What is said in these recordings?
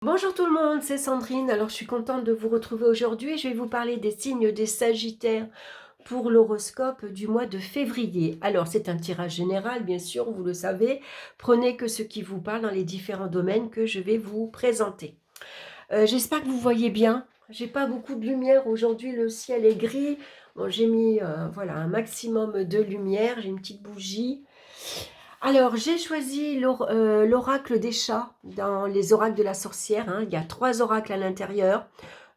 Bonjour tout le monde, c'est Sandrine. Alors je suis contente de vous retrouver aujourd'hui. Je vais vous parler des signes des Sagittaires pour l'horoscope du mois de février. Alors c'est un tirage général, bien sûr, vous le savez. Prenez que ce qui vous parle dans les différents domaines que je vais vous présenter. J'espère que vous voyez bien. J'ai pas beaucoup de lumière aujourd'hui, le ciel est gris. Bon, j'ai mis voilà, un maximum de lumière, j'ai une petite bougie. Alors, j'ai choisi l'oracle des chats dans les oracles de la sorcière, hein. Il y a 3 oracles à l'intérieur.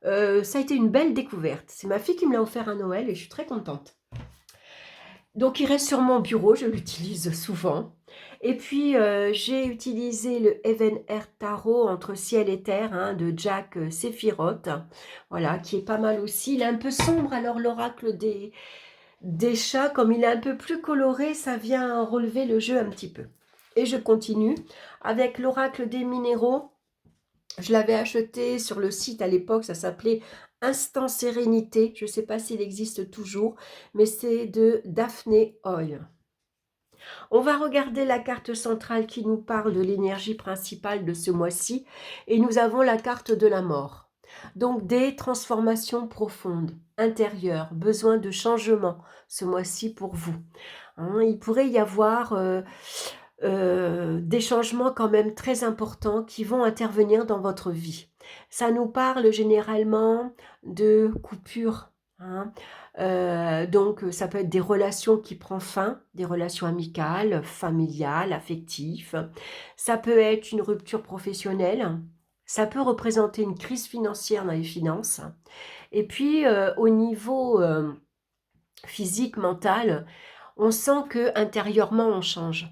Ça a été une belle découverte. C'est ma fille qui me l'a offert à Noël et je suis très contente. Donc, il reste sur mon bureau, je l'utilise souvent. Et puis, j'ai utilisé le Heaven Air Tarot entre ciel et terre, hein, de Jack Sephiroth, voilà, qui est pas mal aussi. Il est un peu sombre, alors l'oracle des chats, comme il est un peu plus coloré, ça vient relever le jeu un petit peu. Et je continue avec l'oracle des minéraux. Je l'avais acheté sur le site à l'époque, ça s'appelait Instant Sérénité. Je ne sais pas s'il existe toujours, mais c'est de Daphné Oil. On va regarder la carte centrale qui nous parle de l'énergie principale de ce mois-ci. Et nous avons la carte de la mort. Donc des transformations profondes, intérieures, besoin de changement ce mois-ci pour vous. Hein, il pourrait y avoir des changements quand même très importants qui vont intervenir dans votre vie. Ça nous parle généralement de coupures. Hein. Donc ça peut être des relations qui prennent fin, des relations amicales, familiales, affectives. Ça peut être une rupture professionnelle. Ça peut représenter une crise financière dans les finances. Et puis au niveau physique, mental, on sent que intérieurement on change.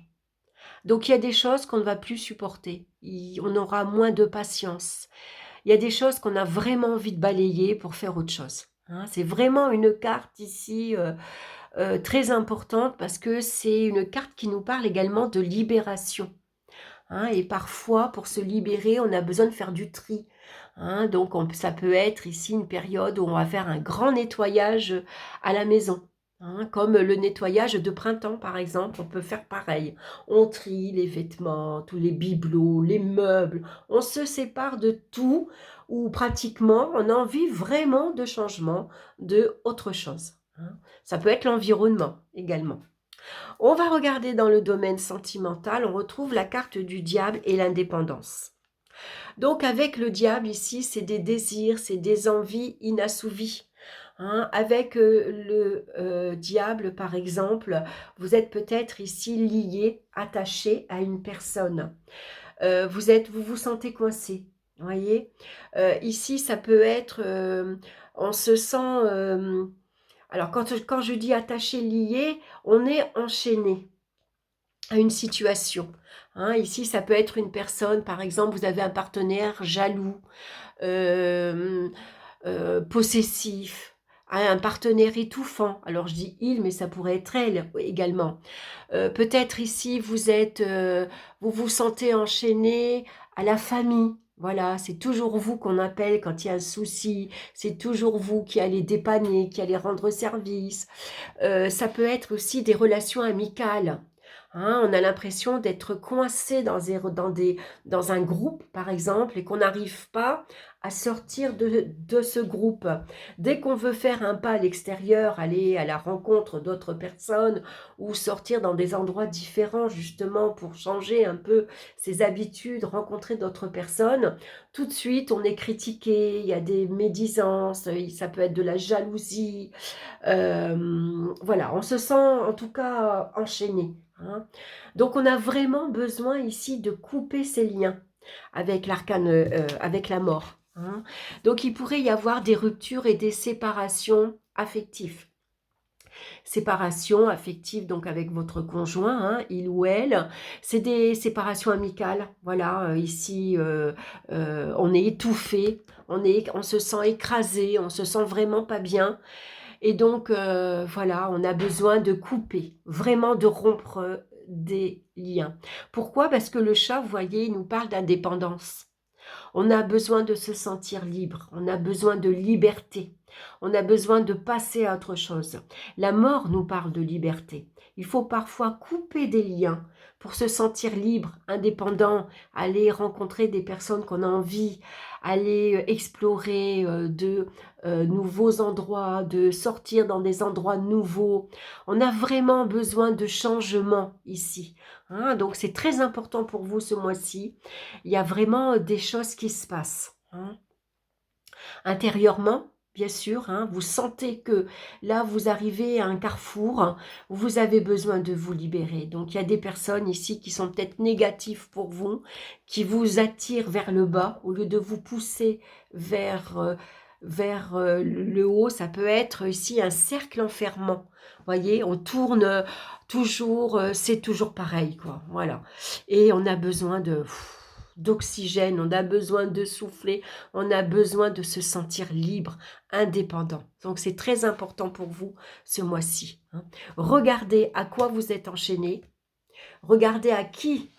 Donc il y a des choses qu'on ne va plus supporter. On aura moins de patience. Il y a des choses qu'on a vraiment envie de balayer pour faire autre chose. Hein. C'est vraiment une carte ici très importante parce que c'est une carte qui nous parle également de libération. Hein. Et parfois, pour se libérer, on a besoin de faire du tri. Hein. Donc ça peut être ici une période où on va faire un grand nettoyage à la maison. Hein, comme le nettoyage de printemps, par exemple, on peut faire pareil. On trie les vêtements, tous les bibelots, les meubles. On se sépare de tout ou pratiquement on a envie vraiment de changement, de autre chose. Hein. Ça peut être l'environnement également. On va regarder dans le domaine sentimental, on retrouve la carte du diable et l'indépendance. Donc avec le diable ici, c'est des désirs, c'est des envies inassouvies. Hein. Avec le diable, par exemple, vous êtes peut-être ici lié, attaché à une personne. Vous vous sentez coincé, voyez. Ici, ça peut être, on se sent, alors quand je dis attaché, lié, on est enchaîné à une situation. Hein. Ici, ça peut être une personne, par exemple, vous avez un partenaire jaloux, euh, possessif, hein, un partenaire étouffant. Alors je dis il, mais ça pourrait être elle également. Peut-être ici, vous vous sentez enchaîné à la famille. Voilà, c'est toujours vous qu'on appelle quand il y a un souci, c'est toujours vous qui allez dépanner, qui allez rendre service. Ça peut être aussi des relations amicales. Hein, on a l'impression d'être coincé dans un groupe, par exemple, et qu'on n'arrive pas à sortir de ce groupe. Dès qu'on veut faire un pas à l'extérieur, aller à la rencontre d'autres personnes ou sortir dans des endroits différents, justement, pour changer un peu ses habitudes, rencontrer d'autres personnes, tout de suite, on est critiqué, il y a des médisances, ça peut être de la jalousie, voilà, on se sent en tout cas enchaîné. Hein. Donc on a vraiment besoin ici de couper ces liens avec l'arcane, avec la mort. Hein. Donc il pourrait y avoir des ruptures et des séparations affectives. Séparation affective donc avec votre conjoint, hein, il ou elle. C'est des séparations amicales. Voilà, ici on est étouffé, on se sent écrasé, on se sent vraiment pas bien. Et donc, voilà, on a besoin de couper, vraiment de rompre des liens. Pourquoi? Parce que le chat, vous voyez, il nous parle d'indépendance. On a besoin de se sentir libre, on a besoin de liberté. On a besoin de passer à autre chose. La mort nous parle de liberté. Il faut parfois couper des liens pour se sentir libre, indépendant, aller rencontrer des personnes qu'on a envie, aller explorer de nouveaux endroits, de sortir dans des endroits nouveaux. On a vraiment besoin de changement ici. Hein, donc c'est très important pour vous ce mois-ci. Il y a vraiment des choses qui se passent. Hein. Intérieurement, bien sûr, hein, vous sentez que là, vous arrivez à un carrefour, hein, où vous avez besoin de vous libérer. Donc, il y a des personnes ici qui sont peut-être négatives pour vous, qui vous attirent vers le bas, au lieu de vous pousser vers le haut. Ça peut être ici un cercle enfermant. Voyez, on tourne toujours, c'est toujours pareil, quoi. Voilà. Et on a besoin d'oxygène, on a besoin de souffler, on a besoin de se sentir libre, indépendant. Donc c'est très important pour vous ce mois-ci. Hein. Regardez à quoi vous êtes enchaîné, regardez à qui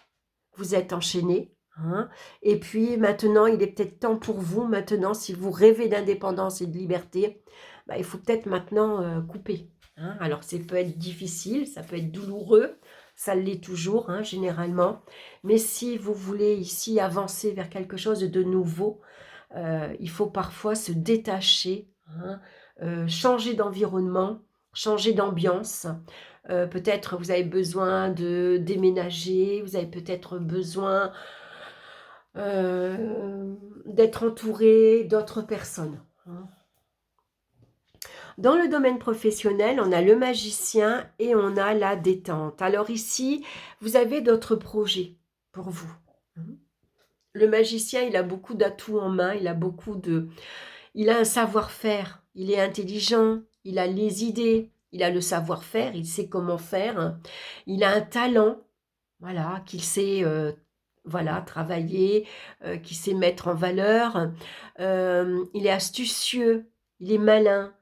vous êtes enchaîné. Hein. Et puis maintenant, il est peut-être temps pour vous, maintenant, si vous rêvez d'indépendance et de liberté, bah, il faut peut-être maintenant couper. Hein. Alors ça peut être difficile, ça peut être douloureux, ça l'est toujours, hein, généralement. Mais si vous voulez ici avancer vers quelque chose de nouveau, il faut parfois se détacher, hein, changer d'environnement, changer d'ambiance. Peut-être vous avez besoin de déménager, vous avez peut-être besoin d'être entouré d'autres personnes. Hein. Dans le domaine professionnel, on a le magicien et on a la détente. Alors ici, vous avez d'autres projets pour vous. Le magicien, il a beaucoup d'atouts en main, il a un savoir-faire, il est intelligent, il a les idées, il a le savoir-faire, il sait comment faire, il a un talent, voilà, qu'il sait voilà, travailler, qu'il sait mettre en valeur, il est astucieux, il est malin,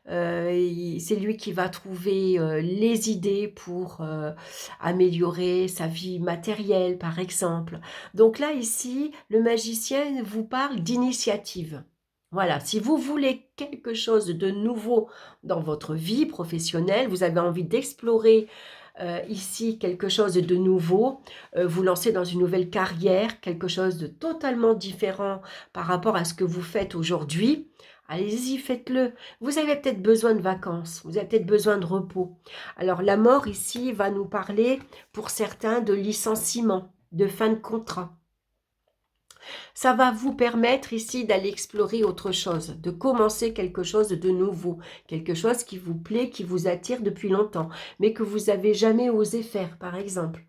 c'est lui qui va trouver les idées pour améliorer sa vie matérielle, par exemple. Donc là, ici, le magicien vous parle d'initiative. Voilà, si vous voulez quelque chose de nouveau dans votre vie professionnelle, vous avez envie d'explorer ici quelque chose de nouveau, vous lancez dans une nouvelle carrière, quelque chose de totalement différent par rapport à ce que vous faites aujourd'hui, allez-y, faites-le. Vous avez peut-être besoin de vacances, vous avez peut-être besoin de repos. Alors la mort ici va nous parler pour certains de licenciement, de fin de contrat. Ça va vous permettre ici d'aller explorer autre chose, de commencer quelque chose de nouveau, quelque chose qui vous plaît, qui vous attire depuis longtemps, mais que vous n'avez jamais osé faire, par exemple.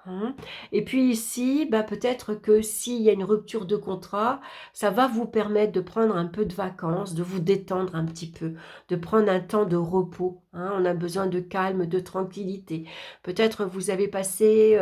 Hein. Et puis ici, bah, peut-être que s'il y a une rupture de contrat, ça va vous permettre de prendre un peu de vacances, de vous détendre un petit peu, de prendre un temps de repos. Hein. On a besoin de calme, de tranquillité. Peut-être vous avez passé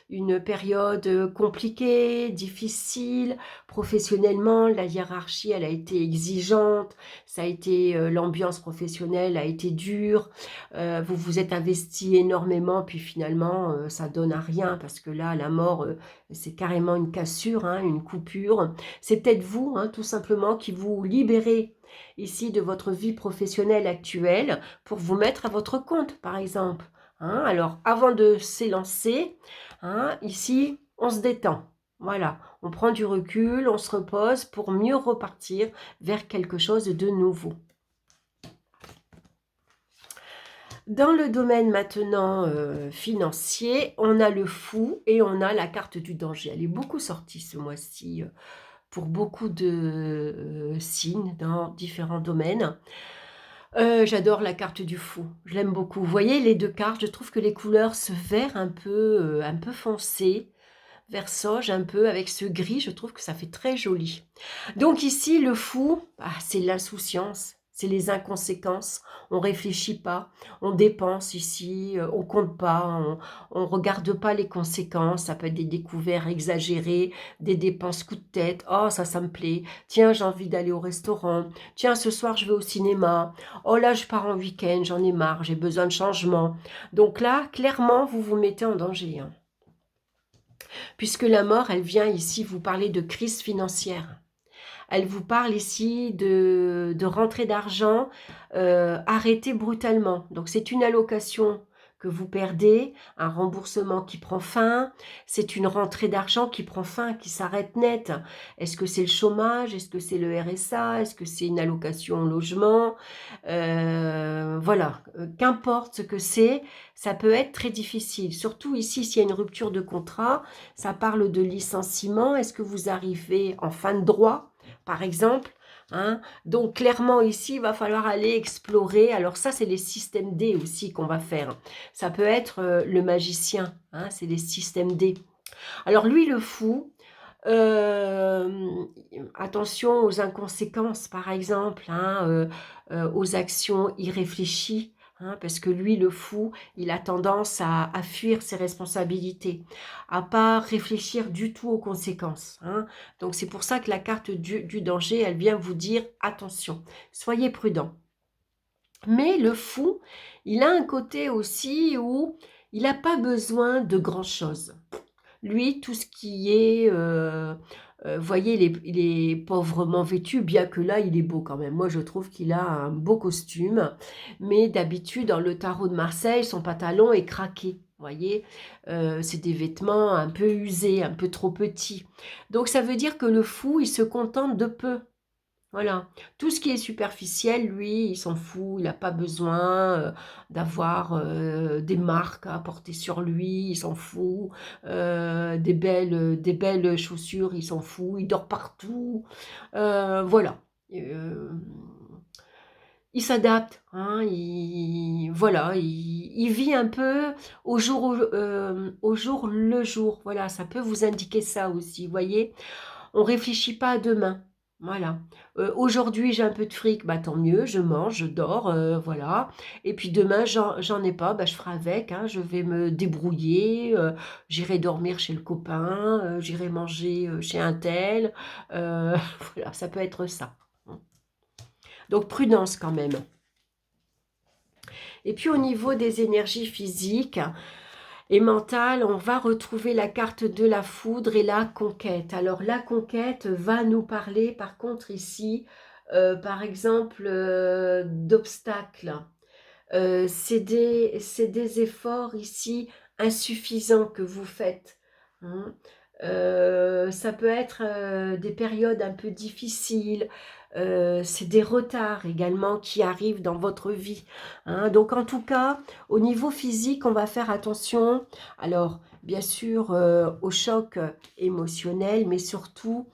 une période compliquée, difficile, professionnellement, la hiérarchie, elle a été exigeante, ça a été, l'ambiance professionnelle a été dure, vous vous êtes investi énormément, puis finalement, ça donne à rien, parce que là, la mort, c'est carrément une cassure, hein, une coupure. C'est peut-être vous, hein, tout simplement, qui vous libérez ici de votre vie professionnelle actuelle pour vous mettre à votre compte, par exemple. Hein. Alors, avant de s'élancer, hein, ici, on se détend. Voilà, on prend du recul, on se repose pour mieux repartir vers quelque chose de nouveau. Dans le domaine maintenant financier, on a le fou et on a la carte du danger. Elle est beaucoup sortie ce mois-ci pour beaucoup de signes dans différents domaines. J'adore la carte du fou, je l'aime beaucoup. Vous voyez les deux cartes, je trouve que les couleurs, ce vert un peu foncé, vert sauge un peu, avec ce gris, je trouve que ça fait très joli. Donc ici, le fou, c'est l'insouciance, c'est les inconséquences. On réfléchit pas, on dépense ici, on compte pas, on regarde pas les conséquences. Ça peut être des découvertes exagérées, des dépenses coup de tête. Oh, ça me plaît. Tiens, j'ai envie d'aller au restaurant. Tiens, ce soir, je vais au cinéma. Oh là, je pars en week-end, j'en ai marre, j'ai besoin de changement. Donc là, clairement, vous vous mettez en danger. Hein. Puisque la mort, elle vient ici vous parler de crise financière. elle vous parle ici de rentrée d'argent arrêtée brutalement. Donc c'est une allocation que vous perdez, un remboursement qui prend fin, c'est une rentrée d'argent qui prend fin, qui s'arrête net. Est-ce que c'est le chômage? Est-ce que c'est le RSA? Est-ce que c'est une allocation logement? Voilà, qu'importe ce que c'est, ça peut être très difficile. Surtout ici, s'il y a une rupture de contrat, ça parle de licenciement. Est-ce que vous arrivez en fin de droit, par exemple? Hein, donc clairement ici, il va falloir aller explorer. Alors ça, c'est les systèmes D aussi qu'on va faire. Ça peut être le magicien, hein, c'est les systèmes D. Alors lui, le fou, attention aux inconséquences, par exemple, hein, aux actions irréfléchies, hein, parce que lui, le fou, il a tendance à fuir ses responsabilités, à pas réfléchir du tout aux conséquences. Hein. Donc c'est pour ça que la carte du danger, elle vient vous dire attention, soyez prudent. Mais le fou, il a un côté aussi où il n'a pas besoin de grand-chose. Lui, tout ce qui est, voyez, il est pauvrement vêtu, bien que là, il est beau quand même. Moi, je trouve qu'il a un beau costume, mais d'habitude, dans le tarot de Marseille, son pantalon est craqué. Voyez, c'est des vêtements un peu usés, un peu trop petits. Donc, ça veut dire que le fou, il se contente de peu. Voilà, tout ce qui est superficiel, lui, il s'en fout, il n'a pas besoin d'avoir des marques à porter sur lui, il s'en fout, des belles chaussures, il s'en fout, il dort partout, voilà. Euh, il s'adapte, hein, voilà, il vit un peu au jour le jour, voilà, ça peut vous indiquer ça aussi, vous voyez. On réfléchit pas à demain. Voilà. Aujourd'hui, j'ai un peu de fric, bah tant mieux, je mange, je dors, voilà. Et puis demain, j'en ai pas, bah je ferai avec, hein, je vais me débrouiller, j'irai dormir chez le copain, j'irai manger chez un tel. Voilà, ça peut être ça. Donc prudence quand même. Et puis au niveau des énergies physiques, et mentale, on va retrouver la carte de la foudre et la conquête. Alors la conquête va nous parler par contre ici, par exemple, d'obstacles. C'est des efforts ici insuffisants que vous faites. Hein. Ça peut être des périodes un peu difficiles, c'est des retards également qui arrivent dans votre vie. Hein. Donc en tout cas, au niveau physique, on va faire attention. Alors, bien sûr, au choc émotionnel, mais surtout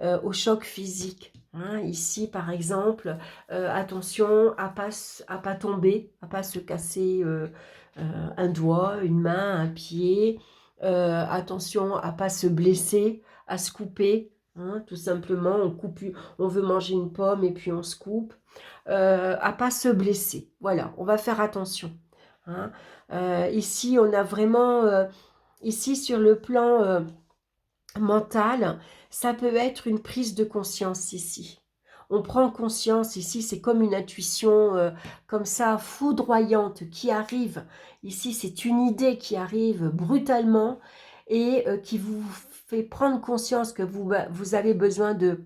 au choc physique. Hein. Ici, par exemple, attention à pas tomber, à pas se casser un doigt, une main, un pied. Attention à pas se blesser, à se couper. Hein, tout simplement, on veut manger une pomme et puis on se coupe. À pas se blesser. Voilà, on va faire attention. Hein. Ici, on a vraiment, ici sur le plan mental, ça peut être une prise de conscience ici. On prend conscience ici, c'est comme une intuition comme ça, foudroyante qui arrive. Ici, c'est une idée qui arrive brutalement et qui vous fait prendre conscience que vous avez besoin de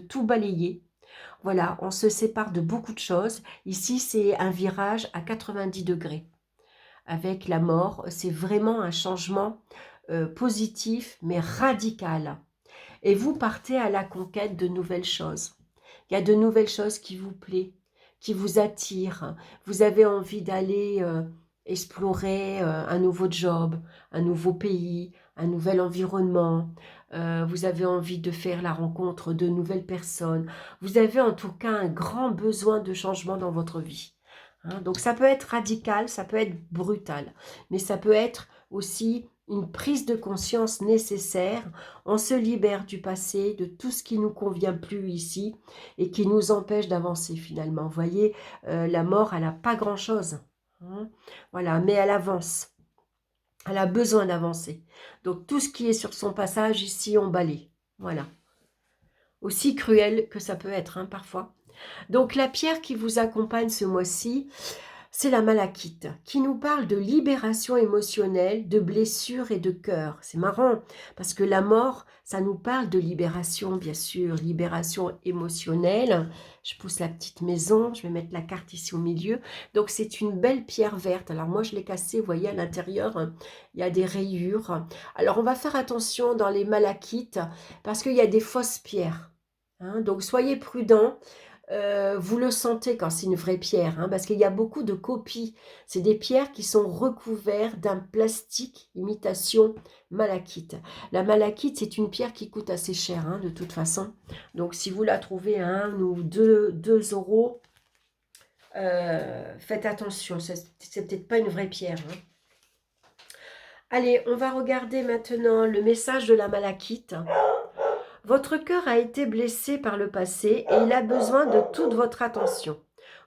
tout balayer. Voilà, on se sépare de beaucoup de choses. Ici, c'est un virage à 90 degrés. Avec la mort, c'est vraiment un changement positif, mais radical. Et vous partez à la conquête de nouvelles choses. Il y a de nouvelles choses qui vous plaisent, qui vous attirent. Vous avez envie d'aller explorer un nouveau job, un nouveau pays, un nouvel environnement. Vous avez envie de faire la rencontre de nouvelles personnes. Vous avez en tout cas un grand besoin de changement dans votre vie. Hein. Donc ça peut être radical, ça peut être brutal, mais ça peut être aussi une prise de conscience nécessaire. On se libère du passé, de tout ce qui ne nous convient plus ici et qui nous empêche d'avancer finalement. Vous voyez, la mort, elle n'a pas grand-chose. Hein. Voilà, mais elle avance. Elle a besoin d'avancer. Donc tout ce qui est sur son passage ici, on balaye. Voilà. Aussi cruel que ça peut être hein, parfois. Donc la pierre qui vous accompagne ce mois-ci, c'est la malachite qui nous parle de libération émotionnelle, de blessures et de cœur. C'est marrant parce que la mort, ça nous parle de libération, bien sûr, libération émotionnelle. Je pousse la petite maison, je vais mettre la carte ici au milieu. Donc c'est une belle pierre verte. Alors moi je l'ai cassée, vous voyez à l'intérieur, il y a des rayures. Alors on va faire attention dans les malachites parce qu'il y a des fausses pierres. Hein, donc soyez prudents. Vous le sentez quand c'est une vraie pierre, hein, parce qu'il y a beaucoup de copies. C'est des pierres qui sont recouvertes d'un plastique imitation malachite. La malachite, c'est une pierre qui coûte assez cher, hein, de toute façon. Donc, si vous la trouvez à 1 ou 2 euros, faites attention. C'est peut-être pas une vraie pierre. Hein. Allez, on va regarder maintenant le message de la malachite. Votre cœur a été blessé par le passé et il a besoin de toute votre attention.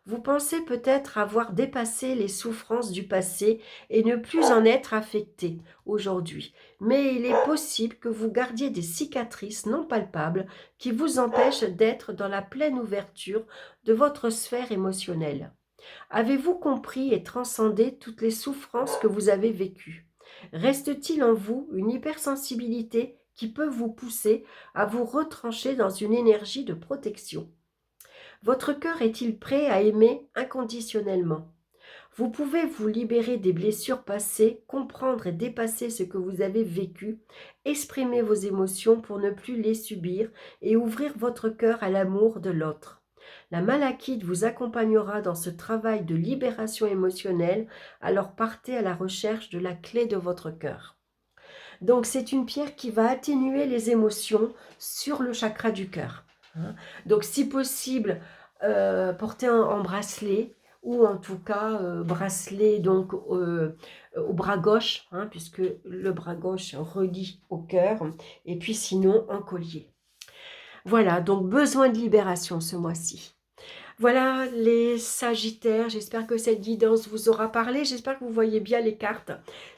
Vous pensez peut-être avoir dépassé les souffrances du passé et ne plus en être affecté aujourd'hui. Mais il est possible que vous gardiez des cicatrices non palpables qui vous empêchent d'être dans la pleine ouverture de votre sphère émotionnelle. Avez-vous compris et transcendé toutes les souffrances que vous avez vécues? Reste-t-il en vous une hypersensibilité qui peut vous pousser à vous retrancher dans une énergie de protection? Votre cœur est-il prêt à aimer inconditionnellement? Vous pouvez vous libérer des blessures passées, comprendre et dépasser ce que vous avez vécu, exprimer vos émotions pour ne plus les subir et ouvrir votre cœur à l'amour de l'autre. La malachite vous accompagnera dans ce travail de libération émotionnelle, alors partez à la recherche de la clé de votre cœur. Donc c'est une pierre qui va atténuer les émotions sur le chakra du cœur. Hein. Donc si possible, portez en bracelet ou en tout cas bracelet donc au bras gauche, hein, puisque le bras gauche relie au cœur, et puis sinon en collier. Voilà, donc besoin de libération ce mois-ci. Voilà les Sagittaires, j'espère que cette guidance vous aura parlé, j'espère que vous voyez bien les cartes.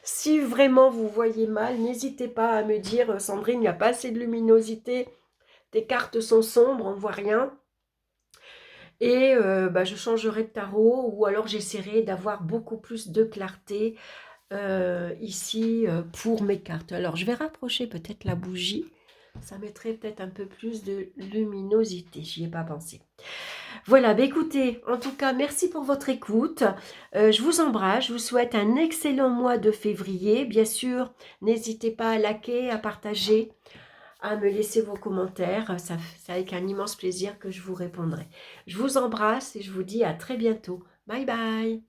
Si vraiment vous voyez mal, n'hésitez pas à me dire « Sandrine, il n'y a pas assez de luminosité, tes cartes sont sombres, on ne voit rien ». Et je changerai de tarot ou alors j'essaierai d'avoir beaucoup plus de clarté ici pour mes cartes. Alors je vais rapprocher peut-être la bougie, ça mettrait peut-être un peu plus de luminosité, j'y ai pas pensé. Voilà, écoutez, en tout cas, merci pour votre écoute. Je vous embrasse, je vous souhaite un excellent mois de février. Bien sûr, n'hésitez pas à liker, à partager, à me laisser vos commentaires. C'est avec un immense plaisir que je vous répondrai. Je vous embrasse et je vous dis à très bientôt. Bye bye.